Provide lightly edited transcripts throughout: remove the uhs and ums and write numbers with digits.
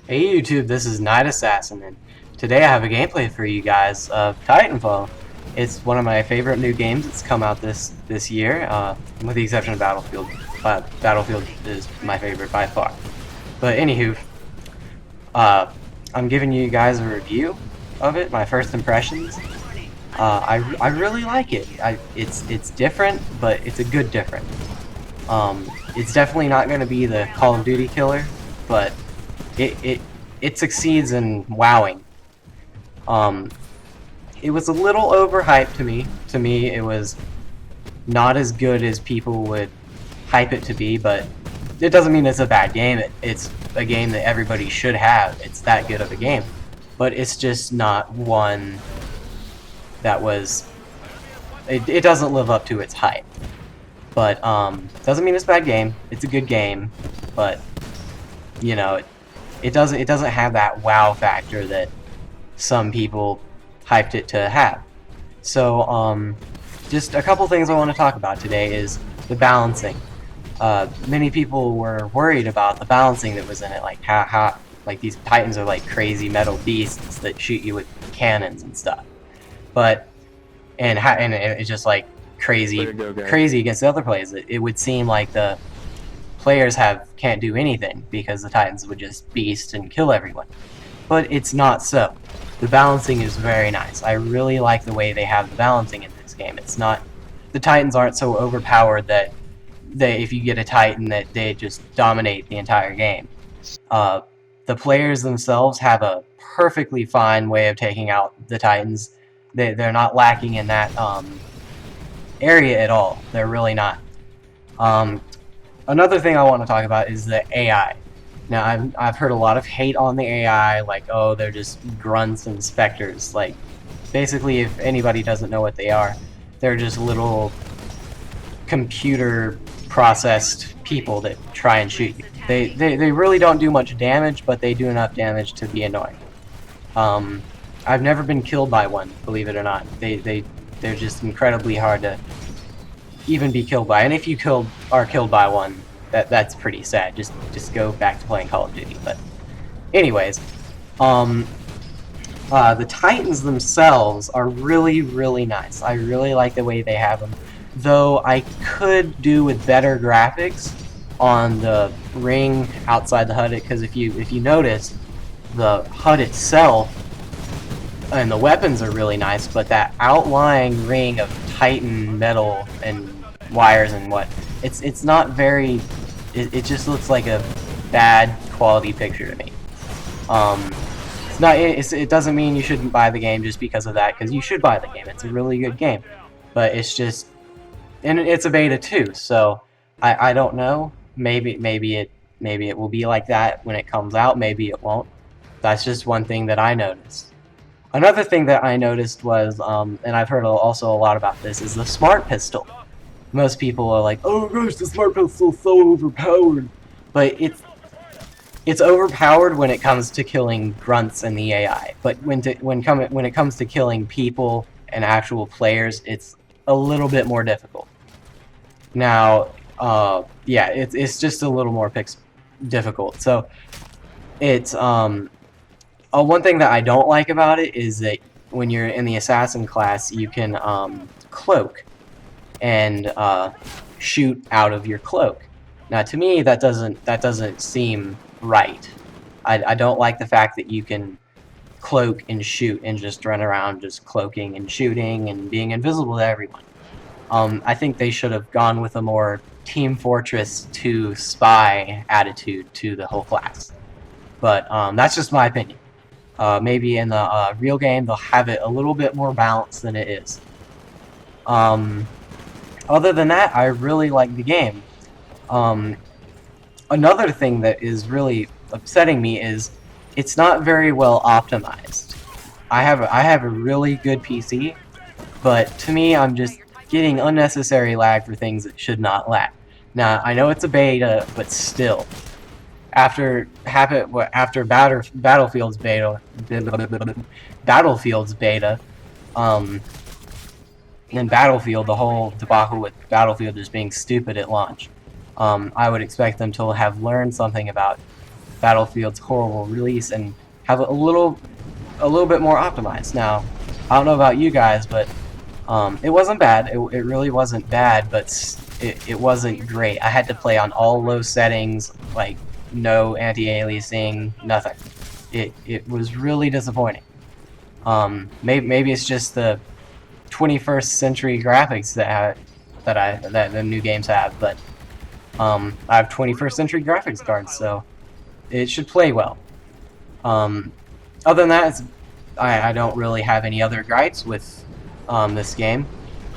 Hey YouTube, this is Night Assassin, and today I have a gameplay for you guys of Titanfall. It's one of my favorite new games that's come out this year, with the exception of Battlefield. Battlefield is my favorite by far. But anywho, I'm giving you guys a review of it, my first impressions. I really like it. It's different, but it's a good different. It's definitely not going to be the Call of Duty killer, but it succeeds in wowing. It was a little overhyped to me. To me, it was not as good as people would hype it to be, but it doesn't mean it's a bad game. It's a game that everybody should have. It's that good of a game, but it's just not one that was. It doesn't live up to its hype. But doesn't mean it's a bad game. It's a good game, but you know, it doesn't have that wow factor that some people hyped it to have. So just a couple things I want to talk about today is the balancing. Many people were worried about the balancing that was in it, like how like these Titans are like crazy metal beasts that shoot you with cannons and stuff. But and it's just like crazy against the other players. It would seem like the players can't do anything because the Titans would just beast and kill everyone. But it's not so. The balancing is very nice. I really like the way they have the balancing in this game. It's not, the Titans aren't so overpowered that if you get a Titan that they just dominate the entire game. The players themselves have a perfectly fine way of taking out the Titans. They're not lacking in that area at all. They're really not. Another thing I want to talk about is the AI. Now, I've heard a lot of hate on the AI, like, oh, they're just grunts and specters. Like, basically, if anybody doesn't know what they are, they're just little computer processed people that try and shoot you. They really don't do much damage, but they do enough damage to be annoying. I've never been killed by one, believe it or not. They're just incredibly hard to even be killed by. And if you are killed by one, that's pretty sad. Just go back to playing Call of Duty. But anyways, the Titans themselves are really nice. I really like the way they have them. Though I could do with better graphics on the ring outside the HUD, because if you notice, the HUD itself and the weapons are really nice, but that outlying ring of Titan metal and wires and it's not very. It just looks like a bad quality picture to me. It's not. It doesn't mean you shouldn't buy the game just because of that, because you should buy the game. It's a really good game, but it's just, and it's a beta too. So I don't know. Maybe it will be like that when it comes out. Maybe it won't. That's just one thing that I noticed. Another thing that I noticed was, and I've heard also a lot about this, is the smart pistol. Most people are like, oh gosh, the smart pistol is so overpowered. But it's overpowered when it comes to killing grunts and the AI. But when it comes to killing people and actual players, it's a little bit more difficult. Now, yeah, it's just a little more difficult. So it's one thing that I don't like about it is that when you're in the assassin class, you can cloak and shoot out of your cloak. Now, to me, that doesn't seem right. I don't like the fact that you can cloak and shoot and just run around just cloaking and shooting and being invisible to everyone. I think they should have gone with a more Team Fortress 2 spy attitude to the whole class. But that's just my opinion. Maybe in the real game they'll have it a little bit more balanced than it is. Other than that, I really like the game. Another thing that is really upsetting me is it's not very well optimized. I have a really good PC, but to me, I'm just getting unnecessary lag for things that should not lag. Now, I know it's a beta, but still. After Battlefield's beta, and Battlefield, the whole debacle with Battlefield just being stupid at launch, I would expect them to have learned something about Battlefield's horrible release and have a little bit more optimized. Now, I don't know about you guys, but it wasn't bad. It really wasn't bad, but it wasn't great. I had to play on all low settings, like no anti-aliasing, nothing. It was really disappointing. Maybe it's just the 21st century graphics that the new games have, but I have 21st century graphics cards, so it should play well. Other than that, I don't really have any other gripes with this game.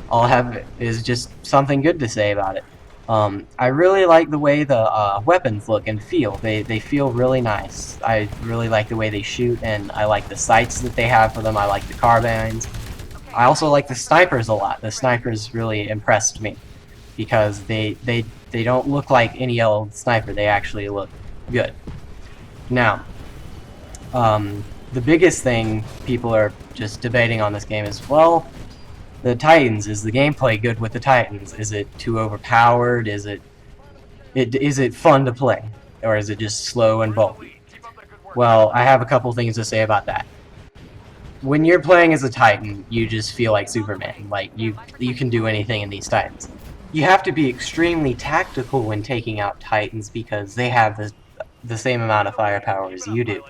All I have is just something good to say about it. I really like the way the weapons look and feel. They feel really nice. I really like the way they shoot, and I like the sights that they have for them. I like the carbines. I also like the snipers a lot. The snipers really impressed me because they don't look like any old sniper. They actually look good. Now, the biggest thing people are just debating on this game is, well, the Titans. Is the gameplay good with the Titans? Is it too overpowered? Is it fun to play? Or is it just slow and bulky? Well, I have a couple things to say about that. When you're playing as a Titan, you just feel like Superman. Like, you can do anything in these Titans. You have to be extremely tactical when taking out Titans because they have the same amount of firepower as you do.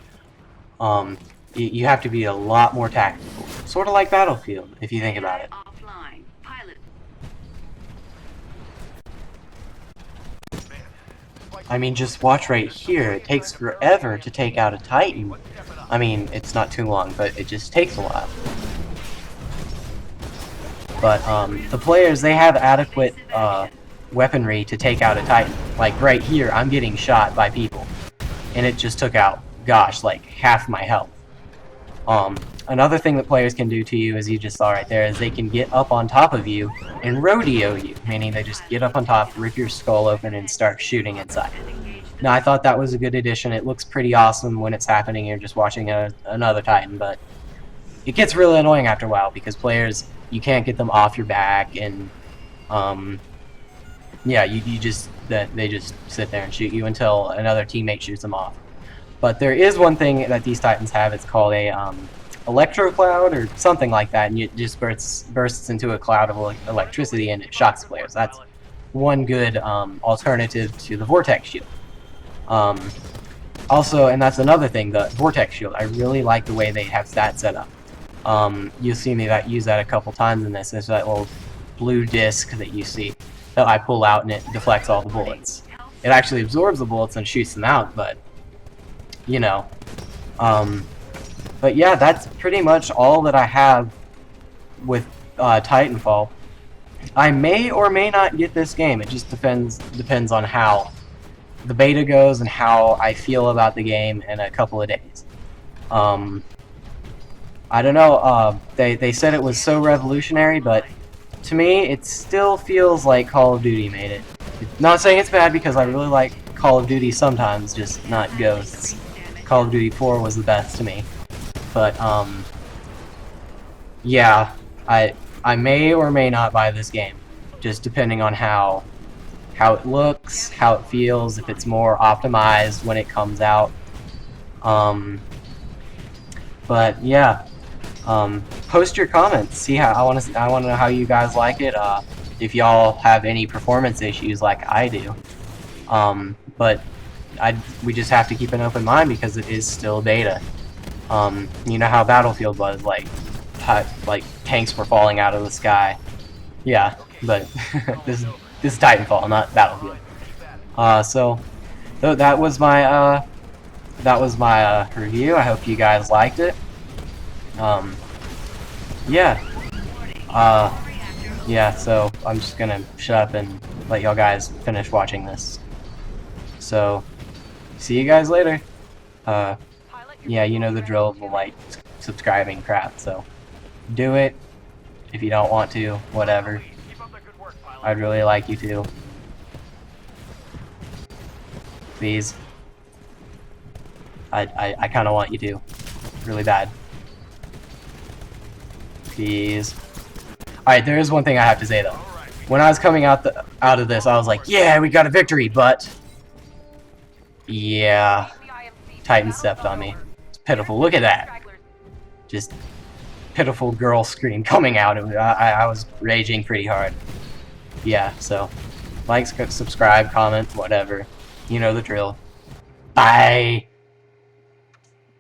You have to be a lot more tactical. Sort of like Battlefield, if you think about it. I mean, just watch right here. It takes forever to take out a Titan. I mean, it's not too long, but it just takes a while. But, the players, they have adequate, weaponry to take out a Titan. Like, right here, I'm getting shot by people. And it just took out, gosh, like, half my health. Another thing that players can do to you, as you just saw right there, is they can get up on top of you and rodeo you, meaning they just get up on top, rip your skull open, and start shooting inside. Now, I thought that was a good addition. It looks pretty awesome when it's happening. You're just watching another Titan, but it gets really annoying after a while because players, you can't get them off your back, and yeah, they just sit there and shoot you until another teammate shoots them off. But there is one thing that these Titans have. It's called a electro cloud or something like that, and it just bursts into a cloud of electricity and it shocks players. That's one good alternative to the vortex shield. Also, and that's another thing, the vortex shield. I really like the way they have that set up. You'll see me use that a couple times in this. It's that little blue disc that you see that I pull out and it deflects all the bullets. It actually absorbs the bullets and shoots them out, but you know. But yeah, that's pretty much all that I have with Titanfall. I may or may not get this game. It just depends on how the beta goes and how I feel about the game in a couple of days. I don't know. They said it was so revolutionary, but to me, it still feels like Call of Duty made it. Not saying it's bad because I really like Call of Duty sometimes, just not Ghosts. Call of Duty 4 was the best to me. But, yeah, I may or may not buy this game, just depending on how it looks, how it feels, if it's more optimized when it comes out. But yeah, post your comments. See how I want to know how you guys like it. If y'all have any performance issues like I do. But we just have to keep an open mind because it is still beta. You know how Battlefield was, like tanks were falling out of the sky. Yeah, but this is Titanfall, not Battlefield. So that was my review. I hope you guys liked it. Yeah, so I'm just gonna shut up and let y'all guys finish watching this. So, see you guys later. Yeah, you know the drill, the like, subscribing crap, so do it. If you don't want to, whatever. I'd really like you to. Please. I kind of want you to. Really bad. Please. Alright, there is one thing I have to say though. When I was coming out of this, I was like, yeah, we got a victory, but yeah, Titan stepped on me. It's pitiful. Look at that. Just pitiful girl scream coming out. I was raging pretty hard. Yeah, so like, subscribe, comment, whatever. You know the drill. Bye!